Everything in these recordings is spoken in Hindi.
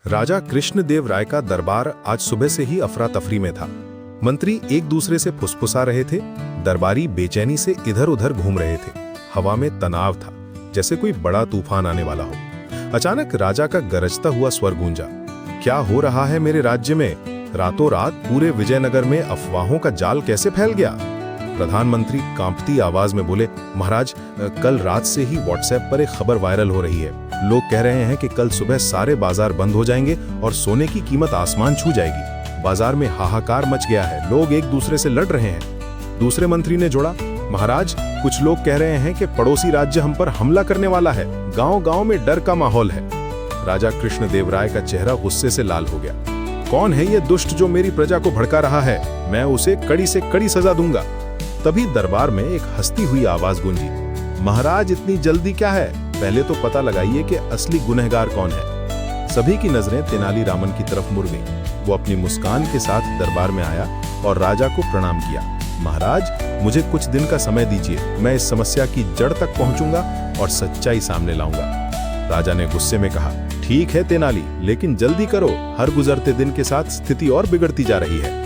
राजा कृष्णदेव राय का दरबार आज सुबह से ही अफरा तफरी में था। मंत्री एक दूसरे से फुसफुसा रहे थे, दरबारी बेचैनी से इधर उधर घूम रहे थे। हवा में तनाव था, जैसे कोई बड़ा तूफान आने वाला हो। अचानक राजा का गरजता हुआ स्वर गूंजा, क्या हो रहा है मेरे राज्य में? रातों रात पूरे विजयनगर में अफवाहों का जाल कैसे फैल गया? प्रधानमंत्री कांपती आवाज में बोले, महाराज, कल रात से ही व्हाट्सएप पर एक खबर वायरल हो रही है। लोग कह रहे हैं कि कल सुबह सारे बाजार बंद हो जाएंगे और सोने की कीमत आसमान छू जाएगी। बाजार में हाहाकार मच गया है, लोग एक दूसरे से लड़ रहे हैं। दूसरे मंत्री ने जोड़ा, महाराज, कुछ लोग कह रहे हैं कि पड़ोसी राज्य हम पर हमला करने वाला है। गांव-गांव में डर का माहौल है। राजा कृष्णदेव राय का चेहरा गुस्से से लाल हो गया। कौन है ये दुष्ट जो मेरी प्रजा को भड़का रहा है? मैं उसे कड़ी से कड़ी सजा दूंगा। तभी दरबार में एक हंसती हुई आवाज गूंजी, महाराज, इतनी जल्दी क्या है? पहले तो पता लगाइए कि असली गुनहगार कौन है। सभी की नजरें तेनालीरामन की तरफ मुड़ गईं। वो अपनी मुस्कान के साथ दरबार में आया और राजा को प्रणाम किया। महाराज, मुझे कुछ दिन का समय दीजिए, मैं इस समस्या की जड़ तक पहुंचूंगा और सच्चाई सामने लाऊंगा। राजा ने गुस्से में कहा, ठीक है तेनाली, लेकिन जल्दी करो, हर गुजरते दिन के साथ स्थिति और बिगड़ती जा रही है।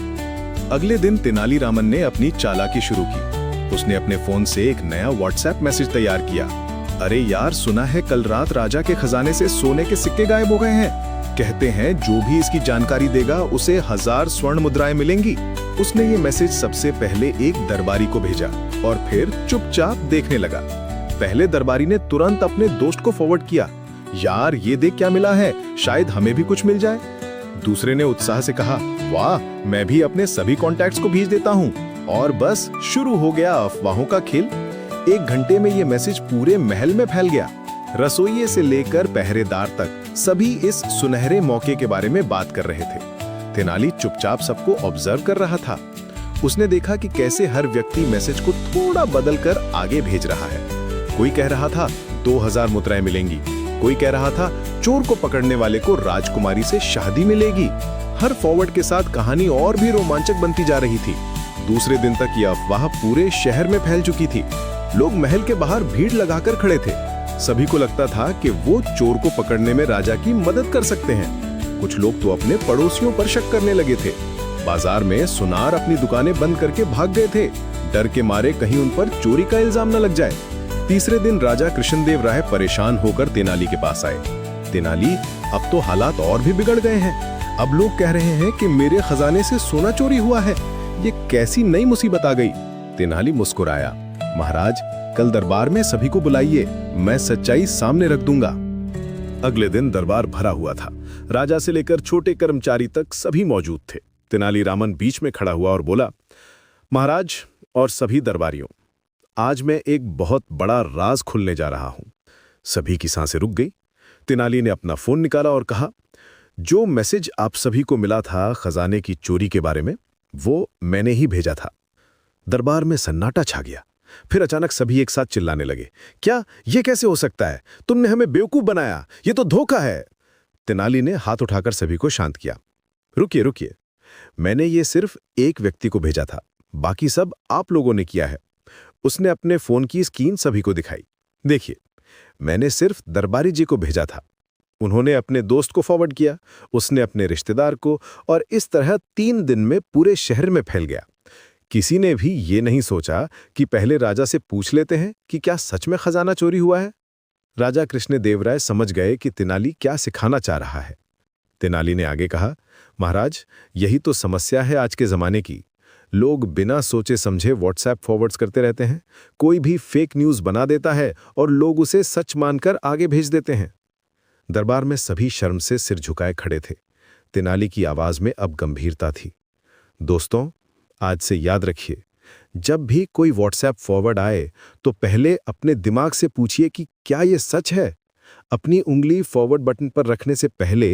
अगले दिन तेनालीरामन ने अपनी चालाकी शुरू की। उसने अपने फोन से एक नया व्हाट्सएप मैसेज तैयार किया। अरे यार, सुना है कल रात राजा के खजाने से सोने के सिक्के गायब हो गए हैं। कहते हैं जो भी इसकी जानकारी देगा उसे 1000 स्वर्ण मुद्राएं मिलेंगी। उसने ये मैसेज सबसे पहले एक दरबारी को भेजा और फिर चुपचाप देखने लगा। पहले दरबारी ने तुरंत अपने दोस्त को फॉरवर्ड किया, यार ये देख क्या मिला है, शायद हमें भी कुछ मिल जाए। दूसरे ने उत्साह से कहा, वाह, मैं भी अपने सभी कॉन्टैक्ट्स को भेज देता हूँ। और बस शुरू हो गया अफवाहों का खेल। 1 घंटे में ये मैसेज पूरे महल में फैल गया। रसोइये से लेकर पहरेदार तक सभी इस सुनहरे मौके के बारे में बात कर रहे थे। तेनाली चुपचाप सबको ऑब्जर्व कर रहा था। उसने देखा कि कैसे हर व्यक्ति मैसेज को थोड़ा बदलकर आगे भेज रहा है। कोई कह रहा था 2000 मुद्राएं मिलेंगी, कोई कह रहा था चोर को पकड़ने वाले को राजकुमारी से शादी मिलेगी। हर फॉरवर्ड के साथ कहानी और भी रोमांचक बनती जा रही थी। दूसरे दिन तक यह अफवाह पूरे शहर में फैल चुकी थी। लोग महल के बाहर भीड़ लगाकर खड़े थे। सभी को लगता था कि वो चोर को पकड़ने में राजा की मदद कर सकते हैं। कुछ लोग तो अपने पड़ोसियों पर शक करने लगे थे। बाजार में सुनार अपनी दुकानें बंद करके भाग गए थे, डर के मारे कहीं उन पर चोरी का इल्जाम न लग जाए। तीसरे दिन राजा कृष्णदेव राय परेशान होकर तेनाली के पास आए। तेनाली, अब तो हालात और भी बिगड़ गए हैं। अब लोग कह रहे हैं कि मेरे खजाने से सोना चोरी हुआ है। ये कैसी नई मुसीबत आ गई? तेनाली मुस्कुराया, महाराज, कल दरबार में सभी को बुलाइए, मैं सच्चाई सामने रख दूंगा। अगले दिन दरबार भरा हुआ था। राजा से लेकर छोटे कर्मचारी तक सभी मौजूद थे। तेनालीरामन बीच में खड़ा हुआ और बोला, महाराज और सभी दरबारियों, आज मैं एक बहुत बड़ा राज खुलने जा रहा हूं। सभी की सांसें रुक गई। तेनाली ने अपना फोन निकाला और कहा, जो मैसेज आप सभी को मिला था खजाने की चोरी के बारे में, वो मैंने ही भेजा था। दरबार में सन्नाटा छा गया। फिर अचानक सभी एक साथ चिल्लाने लगे, क्या? ये कैसे हो सकता है? तुमने हमें बेवकूफ बनाया, ये तो धोखा है। तेनाली ने हाथ उठाकर सभी को शांत किया। रुकिए रुकिए, मैंने ये सिर्फ एक व्यक्ति को भेजा था, बाकी सब आप लोगों ने किया है। उसने अपने फोन की स्क्रीन सभी को दिखाई। देखिए, मैंने सिर्फ दरबारी जी को भेजा था, उन्होंने अपने दोस्त को फॉरवर्ड किया, उसने अपने रिश्तेदार को, और इस तरह 3 दिन में पूरे शहर में फैल गया। किसी ने भी ये नहीं सोचा कि पहले राजा से पूछ लेते हैं कि क्या सच में खजाना चोरी हुआ है। राजा कृष्णदेव राय समझ गए कि तेनाली क्या सिखाना चाह रहा है। तेनाली ने आगे कहा, महाराज, यही तो समस्या है आज के जमाने की। लोग बिना सोचे समझे व्हाट्सएप फॉरवर्ड्स करते रहते हैं। कोई भी फेक न्यूज़ बना देता है और लोग उसे सच मानकर आगे भेज देते हैं। दरबार में सभी शर्म से सिर झुकाए खड़े थे। तेनाली की आवाज में अब गंभीरता थी। दोस्तों, आज से याद रखिए, जब भी कोई व्हाट्सएप फॉरवर्ड आए तो पहले अपने दिमाग से पूछिए कि क्या ये सच है। अपनी उंगली फॉरवर्ड बटन पर रखने से पहले